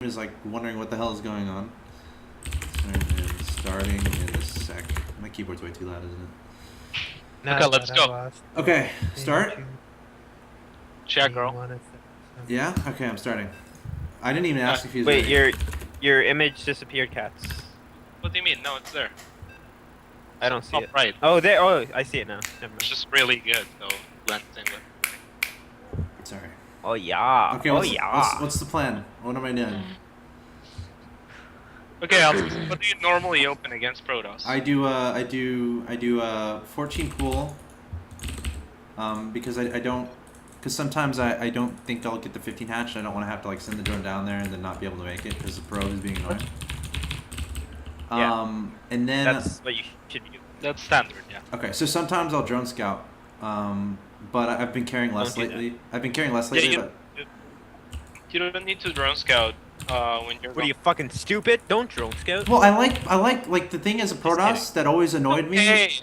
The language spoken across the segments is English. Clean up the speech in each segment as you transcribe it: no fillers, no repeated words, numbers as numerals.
is like wondering what the hell is going on. Starting in a sec. My keyboard's way too loud, isn't it? No, okay, let's go. Okay, start. Chat, girl. Yeah. Okay, I'm starting. I didn't even ask if he was. Wait, ready. your image disappeared, Cats. What do you mean? No, it's there. I don't see it. Right. Oh, there. Oh, I see it now. Never mind. It's just really good, so blends in with. Sorry. Oh yeah. Okay. What's the plan? What am I doing? Okay, what do you normally open against Protoss? I do 14 pool. Because I don't. Because sometimes I don't think I'll get the 15 hatch. I don't want to have to like send the drone down there and then not be able to make it because the probe is being annoying. Yeah. And then that's what you should do. That's standard, yeah. Okay, so sometimes I'll drone scout, but I've been carrying less lately. I've been carrying less lately. Yeah, you don't need to drone scout when you're. What are you, fucking stupid? Don't drone scout. Well, I like the thing as a Protoss that always annoyed me.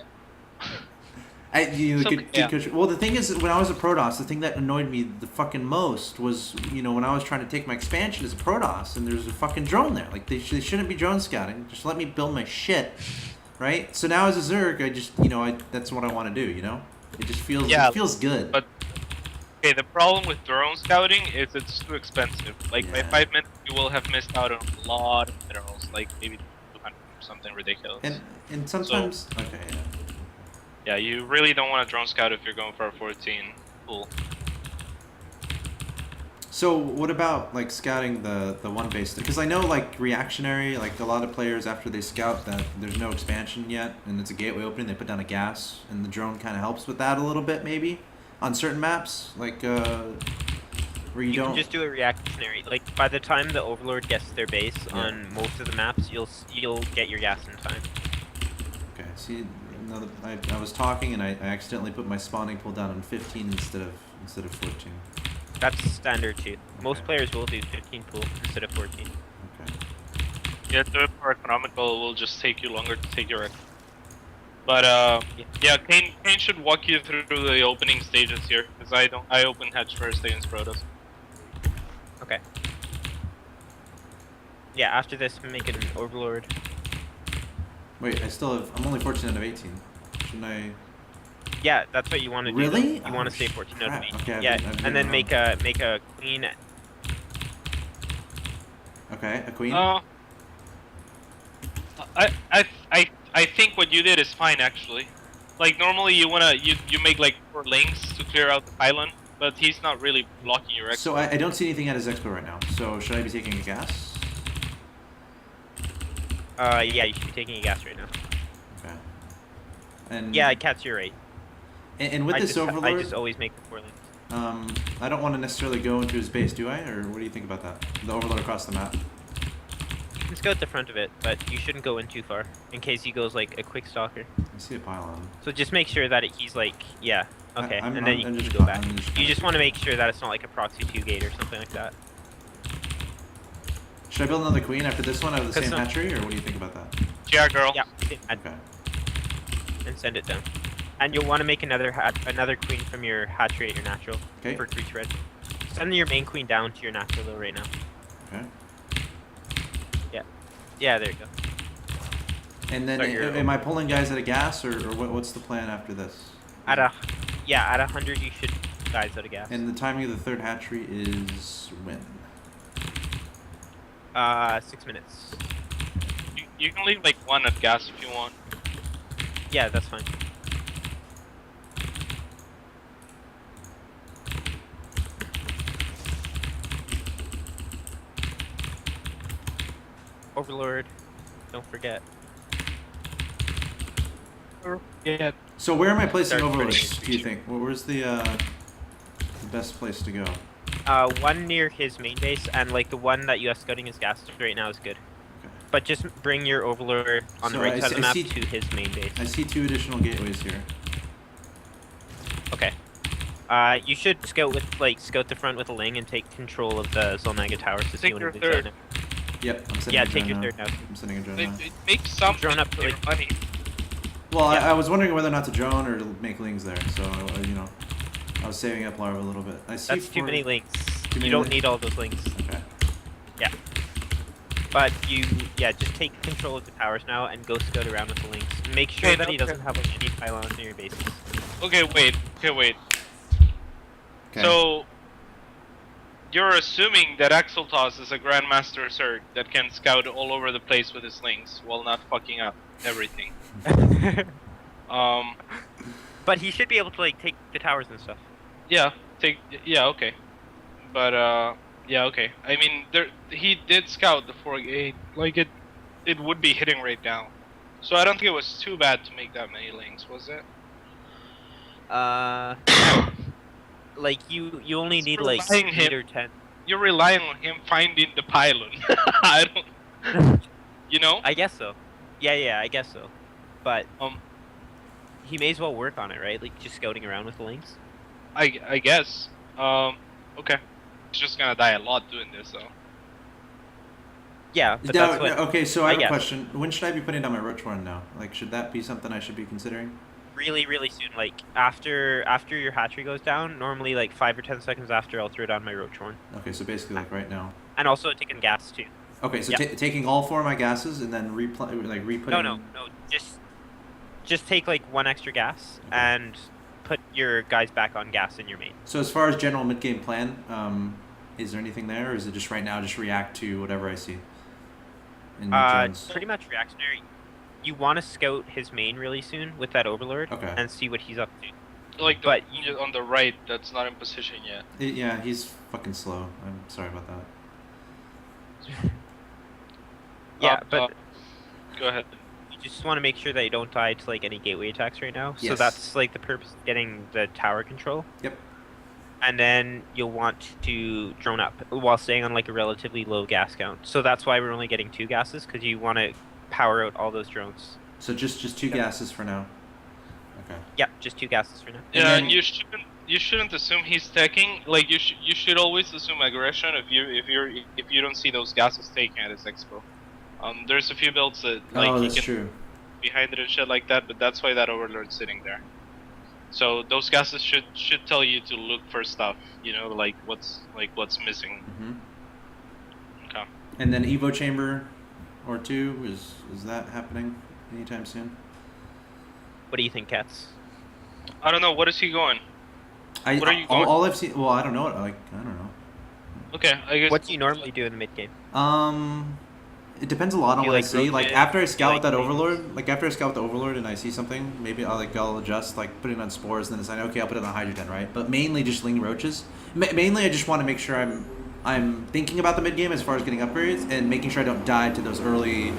Well, the thing is, when I was a Protoss, the thing that annoyed me the fucking most was, when I was trying to take my expansion as a Protoss, and there's a fucking drone there. Like, they shouldn't be drone scouting. Just let me build my shit, right? So now as a Zerg, I just, that's what I want to do, It just feels, it feels good. But, okay, the problem with drone scouting is it's too expensive. Like, by 5 minutes, you will have missed out on a lot of minerals, like maybe 200 or something ridiculous. And sometimes, okay, yeah. Yeah, you really don't want to drone scout if you're going for a 14 pool. So what about like scouting the one base? Because I know like reactionary, like a lot of players after they scout that there's no expansion yet and it's a gateway opening, they put down a gas and the drone kind of helps with that a little bit maybe on certain maps, like where you don't. Can just do a reactionary. Like by the time the Overlord gets their base on most of the maps, you'll get your gas in time. Okay, see. I was talking and I accidentally put my spawning pool down on 15 instead of 14. That's standard too. Okay. Most players will do 15 pool instead of 14. Okay. Yeah, do it for economical. It will just take you longer to take your. But yeah, Kane should walk you through the opening stages here because I open hatch first against Protoss. Okay. Yeah, after this, make an Overlord. Wait, I'm only 14 out of 18. Shouldn't I? Yeah, that's what you want to do. Really? You want to stay 14 out of 18. Okay, yeah, and then make a queen. Okay, a queen. I think what you did is fine actually. Like normally you make like 4 links to clear out the pylon, but he's not really blocking your expo. So I don't see anything at his expo right now. So should I be taking a gas? Yeah, you should be taking a gas right now. Okay. And yeah, Cats, you're right. And with this Overlord, I just always make the 4 links. I don't want to necessarily go into his base, do I? Or what do you think about that? The Overlord across the map. You can scout the front of it, but you shouldn't go in too far in case he goes like a quick stalker. I see a pylon. So just make sure that he's like, yeah, okay, and then you can just go back. You just want to make sure that it's not like a proxy 2 gate or something like that. Should I build another queen after this one out of the same hatchery, or what do you think about that? Yeah, girl. Yeah. Okay. And send it down. And you'll want to make another queen from your hatchery at your natural. Okay. For creech red. Send your main queen down to your natural though right now. Okay. Yeah. Yeah, there you go. And then am I pulling guys at a gas, or what's the plan after this? At 100 you should guys at a gas. And the timing of the 3rd hatchery is when? 6 minutes. You can leave like 1 at gas if you want. Yeah, that's fine. Overlord, don't forget. Yeah. So where am I placing Overlords, do you think? Where's the best place to go? One near his main base, and like the one that US scouting is gassed right now is good. Okay. But just bring your Overlord on the right side of the map to his main base. I see 2 additional gateways here. Okay. You should scout the front with a Ling and take control of the Zolnaga towers to see when it's done. Yep, I'm sending a drone take your 3rd now. I'm sending a drone now. Make some drone up for money. Well, yeah. I was wondering whether or not to drone or to make lings there, so I was saving up larva a little bit. I see that's too many links. You don't need all those links. Okay. Yeah. But just take control of the towers now and go scout around with the links. Make sure that he doesn't have like any pylons near your bases. Okay, wait. Okay. So, you're assuming that Axeltoss is a Grandmaster Zerg that can scout all over the place with his links while not fucking up everything. But he should be able to like take the towers and stuff. Yeah, okay. But yeah, okay. I mean, he did scout the 4-gate. Like it would be hitting right now. So I don't think it was too bad to make that many links, was it? Like you only need You're like relying 8 or 10. You're relying on him finding the pylon. I don't. You know? I guess so. Yeah, I guess so. But he may as well work on it, right? Like just scouting around with the links. I guess. Okay. He's just gonna die a lot doing this, though. Yeah, but that's what. Okay, so I have a guess. question. When should I be putting down my roach horn now? Like, should that be something I should be considering? Really, really soon. Like after your hatchery goes down, normally like 5 or 10 seconds after, I'll throw down my roach horn. Okay, so basically like right now. And also taking gas too. Okay, so Yeah. taking all 4 of my gases and then re-putting. No. Just take like 1 extra gas and put your guys back on gas in your main. So as far as general mid-game plan, is there anything there, or is it just right now just react to whatever I see? In drones? Pretty much reactionary. You want to scout his main really soon with that overlord and see what he's up to. Like, but on the right, that's not in position yet. Yeah, he's fucking slow. I'm sorry about that. Yeah, but go ahead. you just want to make sure that you don't die to like any gateway attacks right now. Yes. So that's like the purpose of getting the tower control. Yep. And then you'll want to drone up while staying on like a relatively low gas count. So that's why we're only getting 2 gases, because you want to power out all those drones. So just 2 gases for now. Okay. Yeah, just 2 gases for now. Yeah, and you shouldn't assume he's taking. Like you should always assume aggression if you don't see those gases taken at his expo. There's a few builds that like he that's can true. behind it and shit like that, but that's why that overlord's sitting there. So those gases should tell you to look for stuff, you know, like what's missing. Mm-hmm. Okay. And then Evo chamber or 2, is that happening anytime soon? What do you think, Katz? I don't know. What is he going? What are you going? All I've seen. Well, I don't know. I don't know. Okay, I guess. What do you normally do in the mid game? It depends a lot on Do you what I like see. Like rotate? after I scout like with that things? overlord, and I see something, maybe I'll adjust, like putting on spores, and then decide, okay, I'll put it on hydrogen, right? But mainly just ling roaches. Mainly, I just want to make sure I'm thinking about the mid game as far as getting upgrades and making sure I don't die to those early.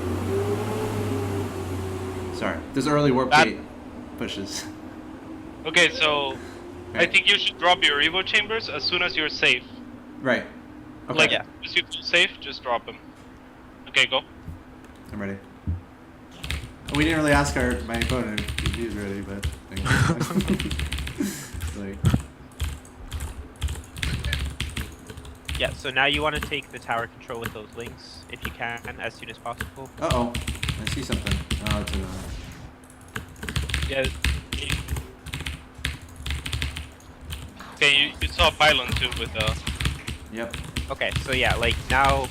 Sorry, those early warp gate pushes. Okay, so Okay. I think you should drop your Evo chambers as soon as you're safe. Right. Okay. Like, as you feel safe, just drop them. Okay, go. I'm ready. We didn't really ask my opponent if he's ready, but like, Yeah, so now you want to take the tower control with those links, if you can, as soon as possible. uh-oh, I see something. Oh, it's Yeah. Okay, you saw pylon too with Yep. Okay, so yeah, like now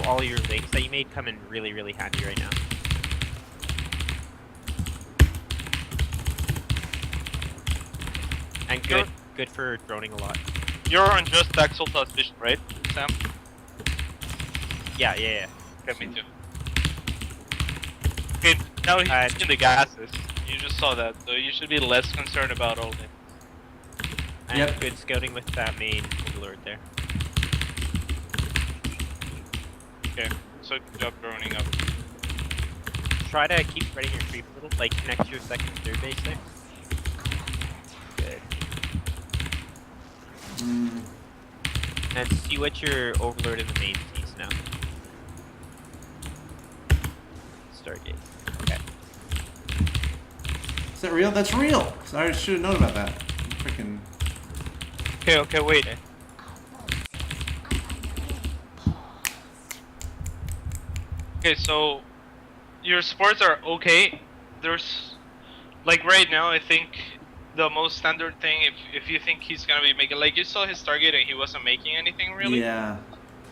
all your links that you made come in really, really handy right now. And good for droning a lot. You're on just Axeltoss vision, right, Sam? Yeah. Okay, me too. Okay, now he's in the gases. You just saw that, so you should be less concerned about all this. And Yep. good scouting with that main overlord there. Okay, so good job droning up. Try to keep spreading your creep a little, like connect to your second and third base there. Good. And see what your overlord in the main sees now. Stargate. Okay. Is that real? That's real! So I should have known about that. Freaking. Okay, wait. Okay, so your sports are okay. There's like right now, I think the most standard thing, if you think he's gonna be making, like you saw his target and he wasn't making anything really. Yeah.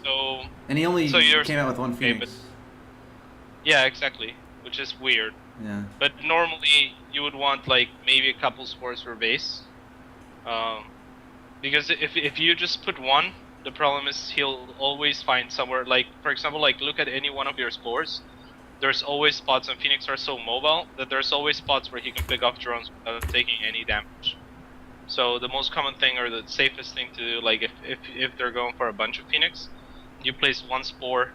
So And he only So you're came out with one okay, Phoenix. Yeah, exactly, which is weird. Yeah. But normally you would want like maybe a couple spores per base, because if you just put one, the problem is he'll always find somewhere. Like for example, like look at any one of your spores. There's always spots, and Phoenix are so mobile that there's always spots where he can pick off drones without taking any damage. So the most common thing, or the safest thing to do, like if they're going for a bunch of Phoenix, you place one spore,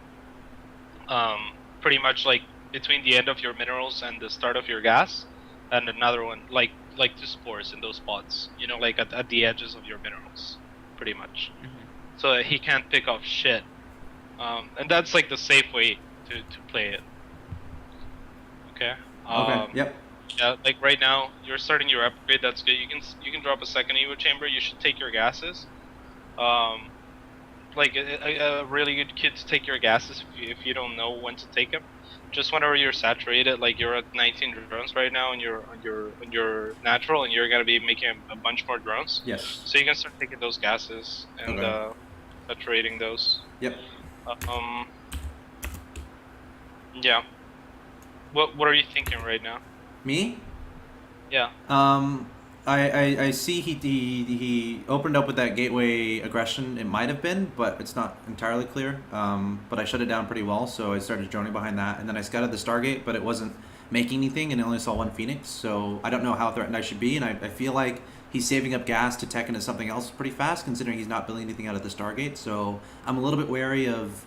pretty much like between the end of your minerals and the start of your gas, and another one like 2 spores in those spots. You know, like at the edges of your minerals, pretty much. So that he can't pick off shit, and that's like the safe way to play it. Okay. Okay. Yep. Yeah, like right now you're starting your upgrade. That's good. You can drop a second evo chamber. You should take your gases. Like a really good kid to take your gases if you don't know when to take them. Just whenever you're saturated, like you're at 19 drones right now, and you're on your natural, and you're gonna be making a bunch more drones. Yes. So you can start taking those gases and saturating those. Yep. Yeah. What are you thinking right now? Me? Yeah. I see he opened up with that gateway aggression. It might have been, but it's not entirely clear. But I shut it down pretty well, so I started droning behind that, and then I scouted the Stargate, but it wasn't making anything, and I only saw one Phoenix, so I don't know how threatened I should be, and I feel like he's saving up gas to tech into something else pretty fast, considering he's not building anything out of the Stargate. So I'm a little bit wary of,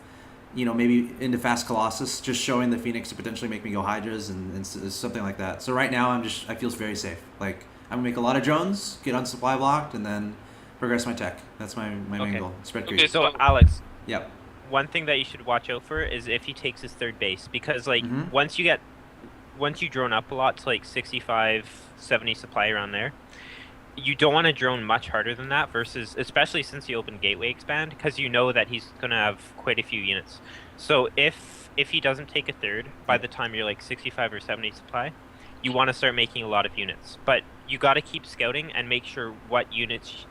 you know, maybe into fast Colossus, just showing the Phoenix to potentially make me go Hydras and something like that. So right now I feel very safe. Like, I'm gonna make a lot of drones, get on supply blocked, and then progress my tech. That's my main goal. Spread creep. Okay, So Alex, Yep. one thing that you should watch out for is if he takes his third base, because like Mhm. once you drone up a lot to like 65, 70 supply around there, you don't want to drone much harder than that, versus especially since you open gateway expand, because you know that he's gonna have quite a few units. So if he doesn't take a third by the time you're like 65 or 70 supply, you want to start making a lot of units. But you got to keep scouting and make sure what units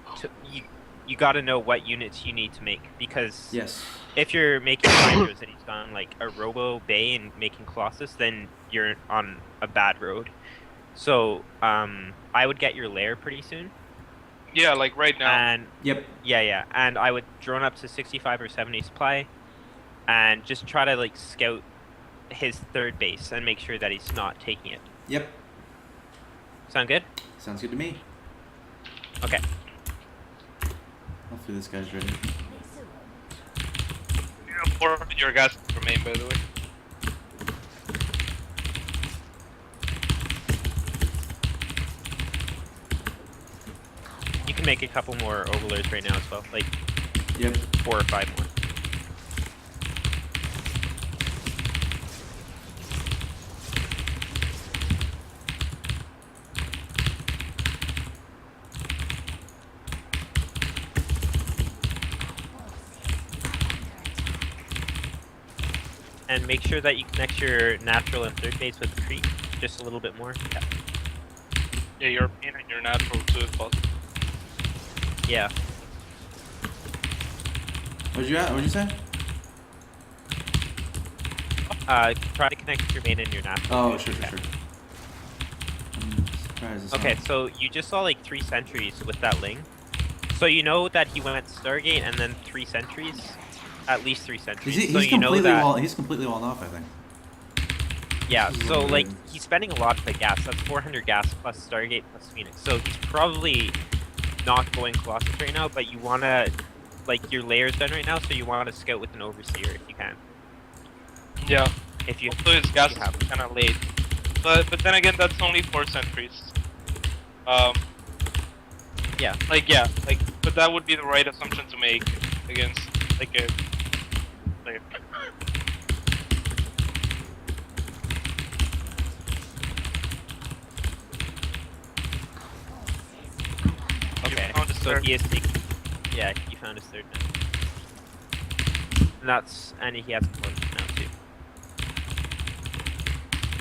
you got to know what units you need to make, because Yes. if you're making Hydras and he's gone like a Robo Bay and making Colossus, then you're on a bad road. So I would get your lair pretty soon. Yeah, like right now. And Yep. yeah, and I would drone up to 65 or 70 supply, and just try to like scout his third base and make sure that he's not taking it. Yep. Sound good? Sounds good to me. Okay. Hopefully this guy's ready. Or your guys remain, by the way. You can make a couple more overlords right now as well, like Yep. 4 or 5 more. And make sure that you connect your natural and third base with creep just a little bit more. Yeah. Yeah, you're in and you're natural too, if possible. Yeah. What'd you say? Try to connect your main and your natural. Oh, too. sure. I'm surprised it's Okay, not- so you just saw like 3 sentries with that Ling. So you know that he went Stargate and then 3 sentries? At least 3 sentries. He's so you know completely that. he's completely walled off, I think. Yeah, This is so really like good. he's spending a lot of the gas. That's 400 gas plus Stargate plus Phoenix. So he's probably not going Colossus right now, but you wanna, like, your layer's done right now, so you wanna scout with an Overseer if you can. Yeah. If you So his gas you is have. kind of late. But then again, that's only 4 sentries. Yeah. But that would be the right assumption to make against like a. Okay, found his so third. he is taking. Yeah, he found his third now. And he has one now too.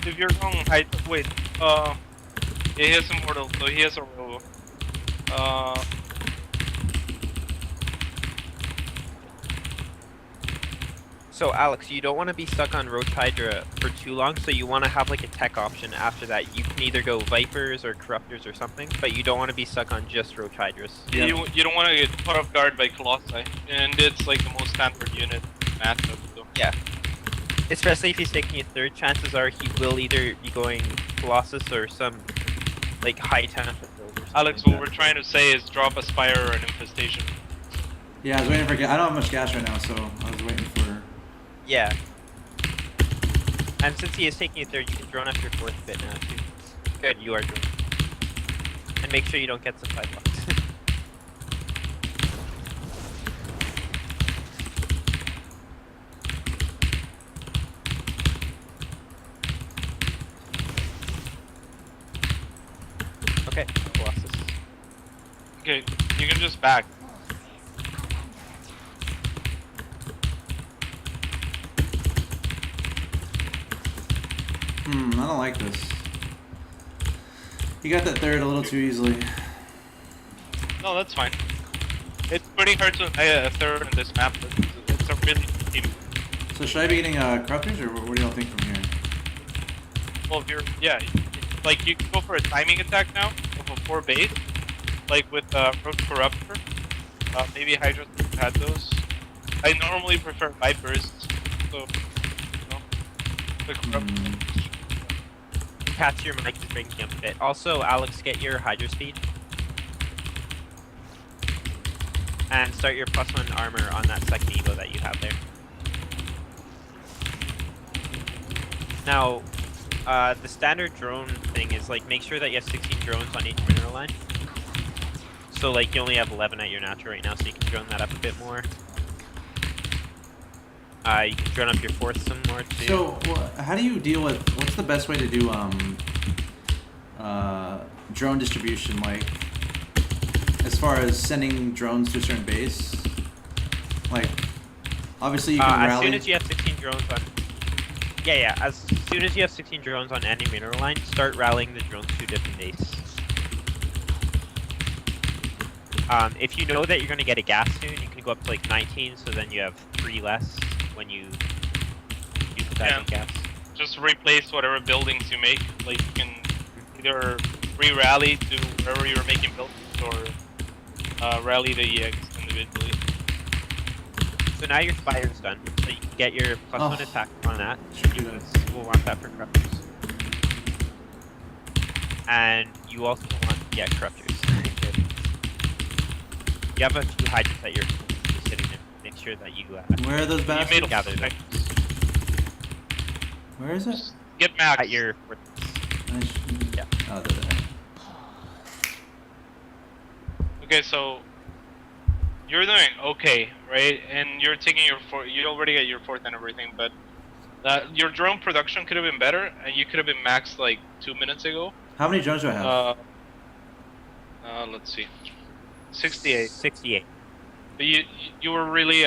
If you're going height, wait. Yeah, he has immortal, so he has a robo. So Alex, you don't want to be stuck on Roach Hydra for too long, so you want to have like a tech option after that. You can either go Vipers or Corruptors or something, but you don't want to be stuck on just Roach Hydras. Yeah. You don't want to get caught off guard by Colossi, and it's like the most standard unit matchup. So. Yeah. Especially if he's taking a third, chances are he will either be going Colossus or some like high talent build or something. Alex, like what we're trying to say is drop a Spire or an Infestation. Yeah, I was waiting for gas. I don't have much gas right now, so I was waiting for. Yeah. And since he is taking a third, you can drone up your fourth bit now too. Good, you are droning. And make sure you don't get supply blocked. Okay, Colossus. Okay, you can just back. I don't like this. He got that third a little too easily. No, that's fine. It's pretty hard to a third in this map. It's a really good team. So should I be getting corruptors, or what do y'all think from here? Well, if you're, yeah, like you can go for a timing attack now of a 4 base, like with Road Corruptor. Maybe Hydra had those. I normally prefer Vipers, so you know, the Corruptor. Catch your mic is breaking up a bit. Also, Alex, get your Hydra speed. And start your +1 armor on that second evo that you have there. Now, the standard drone thing is like make sure that you have 16 drones on each mineral line. So like you only have 11 at your natural right now, so you can drone that up a bit more. You can drone up your fourth some more too. So how do you deal with? What's the best way to do drone distribution? Like as far as sending drones to a certain base. Like obviously you can rally. As soon as you have 16 drones on. Yeah. As soon as you have 16 drones on any mineral line, start rallying the drones to different bases. If you know that you're going to get a gas soon, you can go up to like 19, so then you have 3 less when you put that in gas. Just replace whatever buildings you make. Like you can either re-rally to wherever you're making buildings, or rally the EX individually. So now your Spire's done, so you can get your +1 attack on that. Should do You that. will want that for Corruptors. And you also want, Corruptors. You have a few Hydras that you're just sitting there. Make sure that you Where are those You bastards? made gather them Where is it? Just get max. at your Yeah. Oh, there. Okay, so you're doing okay, right? And you're taking your you already got your fourth and everything, but your drone production could have been better, and you could have been maxed like 2 minutes ago. How many drones do I have? Let's see, 68. 68. But you were really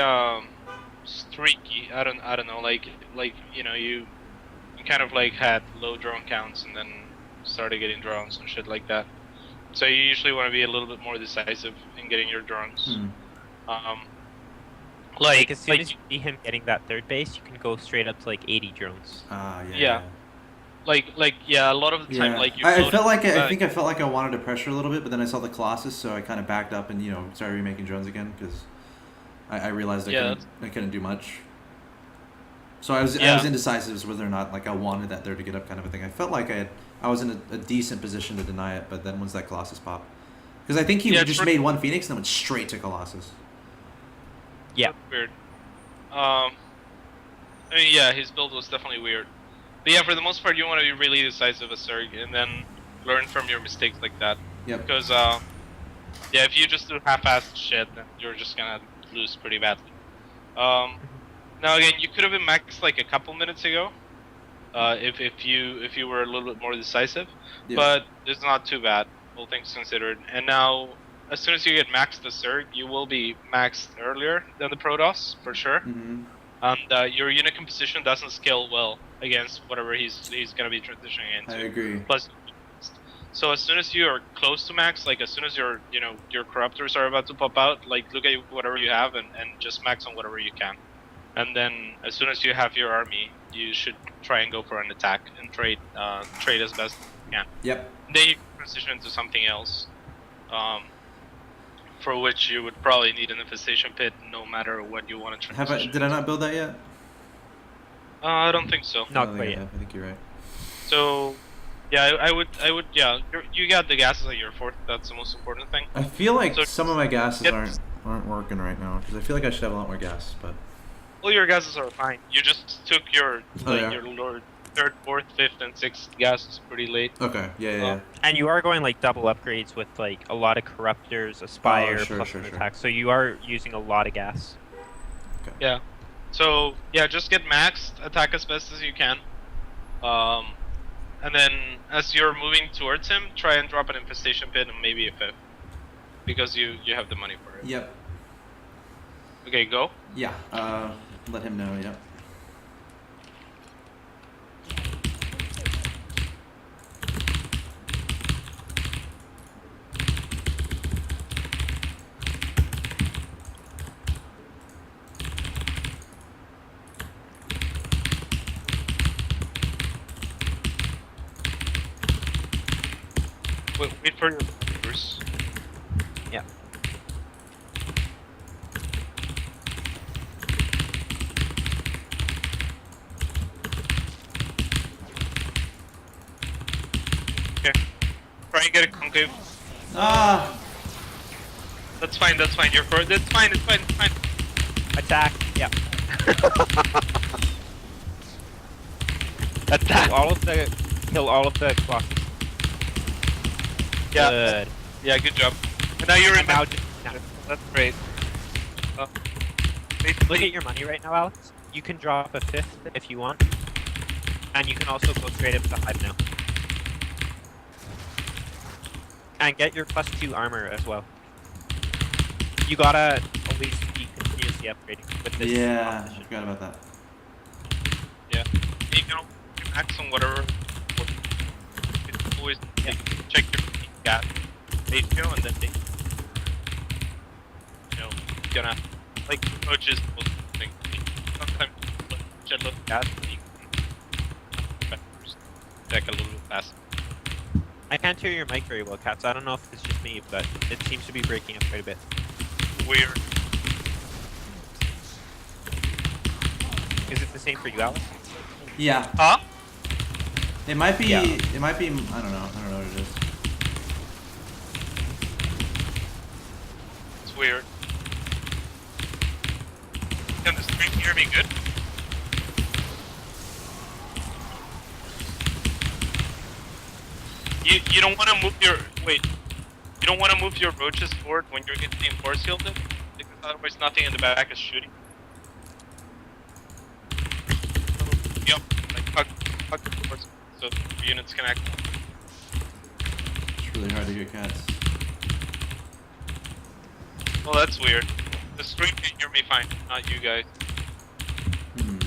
streaky. I don't know, like you know you kind of like had low drone counts and then started getting drones and shit like that. So you usually want to be a little bit more decisive in getting your drones. Like as soon as you see him getting that third base, you can go straight up to like 80 drones. Yeah. Like yeah, a lot of the time, like you. I felt like I think I felt like I wanted to pressure a little bit, but then I saw the Colossus, so I kind of backed up and started remaking drones again because I realized I couldn't do much. So I was indecisive as whether or not like I wanted that there to get up kind of a thing. I felt like I was in a decent position to deny it, but then once that Colossus popped, because I think he just made one Phoenix and then went straight to Colossus. Yeah. That's weird. I mean, yeah, his build was definitely weird. But yeah, for the most part, you want to be really decisive as Zerg and then learn from your mistakes like that. Yep. Because, yeah, if you just do half-assed shit, then you're just gonna lose pretty badly. Now again, you could have been maxed like a couple minutes ago, if you were a little bit more decisive. Yep. But it's not too bad, all things considered. And now, as soon as you get maxed as Zerg, you will be maxed earlier than the Protoss, for sure. And your unit composition doesn't scale well against whatever he's gonna be transitioning into. I agree. Plus, so as soon as you are close to max, like as soon as your your corruptors are about to pop out, like look at whatever you have and just max on whatever you can. and then as soon as you have your army, you should try and go for an attack and trade as best you can. Yep. Then you can transition into something else, for which you would probably need an infestation pit, no matter what you want to transition. Did I not build that yet? I don't think so. Not I quite think yet. I think you're right. So, yeah, I would, yeah. You got the gases at your fort. That's the most important thing. I feel like So some of my gases get- aren't working right now because I feel like I should have a lot more gas, but Well, your gases are fine. You just took your Oh, yeah. your Lord 3rd, 4th, 5th, and 6th gases pretty late. okay. Yeah. And you are going like double upgrades with like a lot of corruptors, aspire, Oh, sure, plus sure, an sure. attack. So you are using a lot of gas. Yeah. So yeah, just get maxed, attack as best as you can, and then as you're moving towards him, try and drop an infestation pit and maybe a 5th, because you have the money for it. Yep. Okay, go. Yeah. Let him know. Yep. Wait for your numbers. Yeah. Okay. Try and get a concave. Ah. That's fine. That's fine. You're for. It's fine. It's fine. It's fine. Attack. Yeah. Attack. Kill all of the colossus. Yeah. Good. Yeah. Good job. And now you're in. And now just That's great. look at your money right now, Alex. You can drop a 5th if you want, and you can also go straight up to Hive now. And get your +2 armor as well. You gotta at least be continuously upgrading with this. Yeah. I composition. forgot about that. Yeah. You can max on whatever. You can always check your gas ratio and then gonna like approaches thing. Sometimes look gas and you can check a little bit faster. I can't hear your mic very well, Katz. I don't know if it's just me, but it seems to be breaking up quite a bit. Weird. Is it the same for you, Alex? Yeah. Huh? It might be. Yeah. It might be. I don't know. I don't know what it is. It's weird. Can the stream hear me good? You don't want to move your You don't want to move your roaches forward when you're getting force shielded, because otherwise nothing in the back is shooting. Yep, like hug the force so the units can act. It's really hard to hear cats. Well, that's weird. The stream can hear me fine, not you guys. Hmm.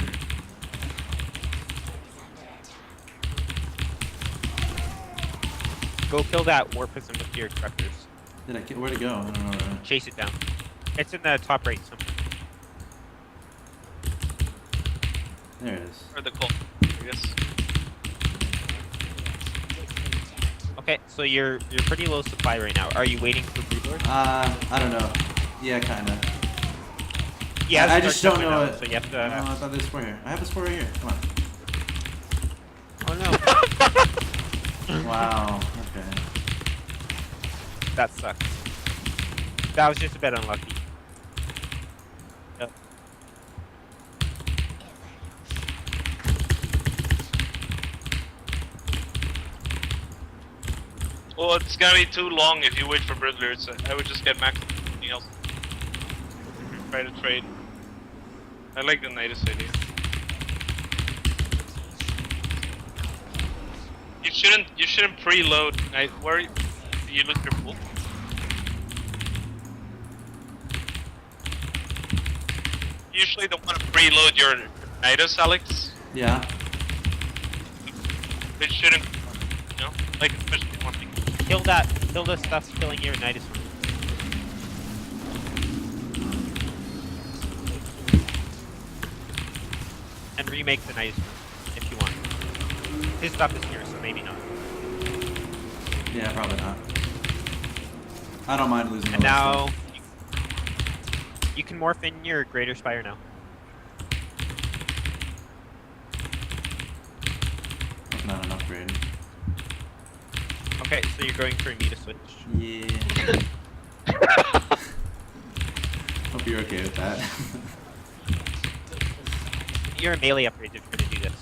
Go kill that warpism with your corruptors. Where'd it go? I don't know. Chase it down. It's in the top right somewhere. There it is. Or the cold, I guess. Okay, so you're pretty low supply right now. Are you waiting for Broodlord? I don't know. Yeah, kinda. Yeah, I just don't know it. it. So you have to. No, I thought there was a spore here. I have a spore right here. Come on. Oh no. Wow. Okay. That sucks. That was just a bit unlucky. Yep. Well, it's gonna be too long if you wait for Bridlers. So I would just get max something else. Try to trade. I like the Nidus idea. You shouldn't preload. Where do you look your pool? You usually don't want to preload your Nidus, Alex. Yeah. It shouldn't, you know, like especially one thing. Kill the stuff killing your Nidus. and remake the nice room if you want. His stuff is here, so maybe not. Yeah, probably not. I don't mind losing all And that now stuff. you can morph in your Greater Spire now. That's not an upgrade. Okay, so you're going for a Meta switch. Yeah. Hope you're okay with that. You're a melee upgrade if you're gonna do this.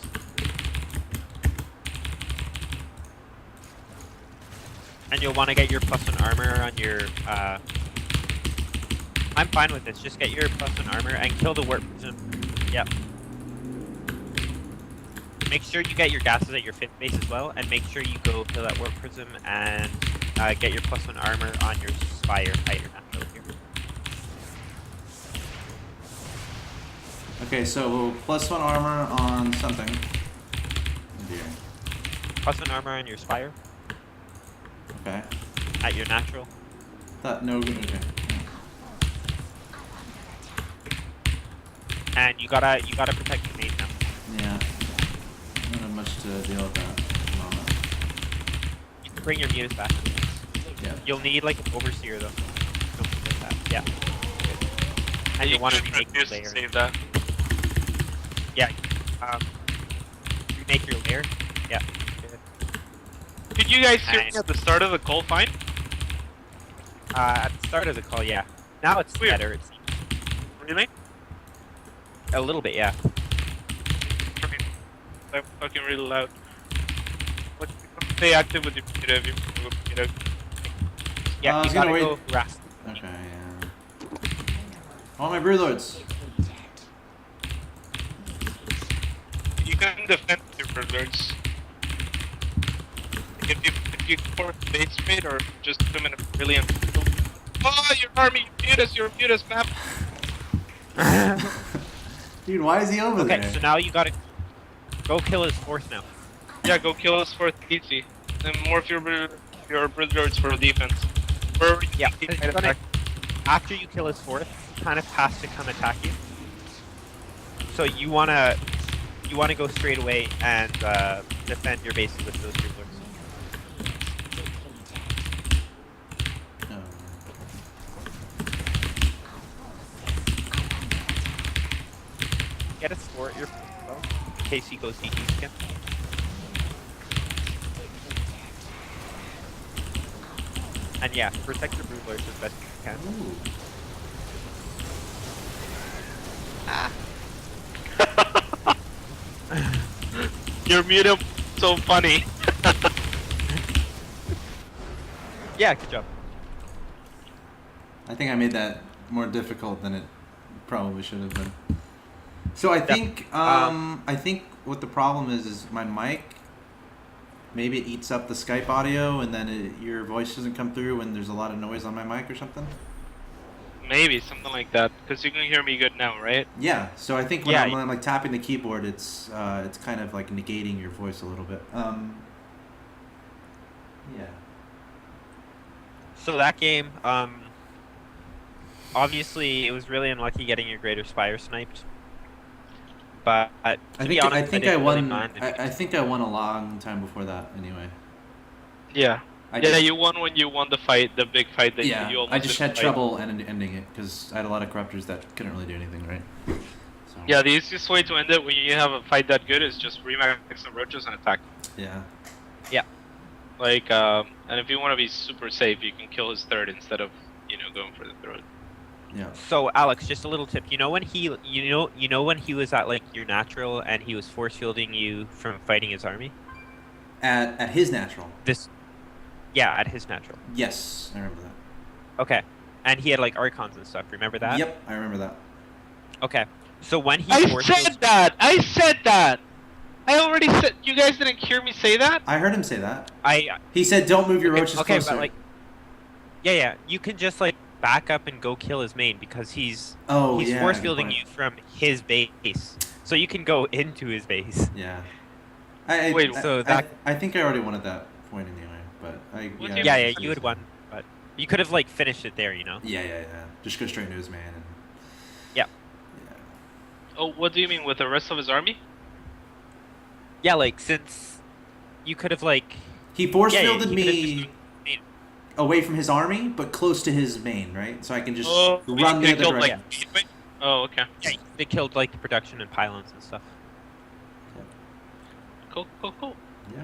And you'll want to get your +1 armor on your. I'm fine with this. Just get your +1 armor and kill the warp prism. Yep. Make sure you get your gases at your 5th base as well, and make sure you go kill that warp prism and get your +1 armor on your spire at your natural here. Okay, so +1 armor on something. Oh dear. +1 armor on your spire Okay. at your natural. No. Okay. And you gotta protect your main now. Yeah. I don't have much to deal with that. at the moment. You can bring your mutas back. Yeah. You'll need like an overseer though. Don't forget that. Yeah. Good. And you want to remake your layer. Save that. Yeah. Remake your layer. Yeah. Good. Did you guys hear me And- at the start of the coal find? At the start of the call, yeah. Now it's Weird. better. It's Really? a little bit, yeah. I'm fucking really loud. Stay active with your computer if you computer. Yeah, I you was gonna gotta wait. go rest. Okay, yeah. All my broodlords. You can defend your brothers. If you force base trade or just put them in a brilliant. Oh, your army, you're mutas, map. Dude, why is he over Okay, there? so now you gotta go kill his 4th now. Yeah, go kill us for easy. Then morph your brothers for defense. Or Yeah, you it's can gonna- attack. after you kill his 4th, he kind of has to come attack you. So you wanna go straight away and defend your bases with those broodlords. Oh. Get a score at your well, in case he goes DG again. And yeah, protect your broodlords as best you can. Ooh. Your muta so funny. Yeah, good job. I think I made that more difficult than it probably should have been. So I think I think what the problem is my mic. Maybe it eats up the Skype audio, and then your voice doesn't come through when there's a lot of noise on my mic or something. Maybe something like that, because you can hear me good now, right? Yeah. So I think when Yeah. I'm like tapping the keyboard, it's kind of like negating your voice a little bit. Yeah. So that game, obviously it was really unlucky getting your Greater Spire sniped. But I to be think honest, I think I didn't really won. mind it. I think I won a long time before that. Anyway. Yeah. I Yeah, just, you won when you won the fight, the big fight that yeah. you almost I just didn't had fight. trouble ending it because I had a lot of corruptors that couldn't really do anything, right? So, Yeah, the easiest way to end it when you have a fight that good is just remax some roaches and attack. Yeah. Like, and if you want to be super safe, you can kill his 3rd instead of, going for the 3rd. Yeah. So Alex, just a little tip. You know when he when he was at like your natural and he was force fielding you from fighting his army? At his natural. Yeah, at his natural. Yes, I remember that. Okay. And he had like archons and stuff. Remember that? Yep, I remember that. Okay. So when he I force said fields, that! I said that! I already said. You guys didn't hear me say that? I heard him say that. I He said, "Don't move your roaches okay, closer." but like, yeah, you can just like back up and go kill his main because he's yeah, force good fielding point. you from his base, so you can go into his base. Yeah. Wait, so that- I think I already won at that point anyway, but What yeah. do Yeah, you would won, but you could have like finished it there, you know. Yeah. Just go straight into his man. And, Yeah. Yeah. Oh, what do you mean with the rest of his army? Yeah, like since you could have like He force yeah, fielded you could've me away from his army, but close to his main, right? So I can just Oh, run the you other killed direction. like gateway? Oh, okay. yeah, they killed like the production and pylons and stuff. Cool, cool, cool. Yeah.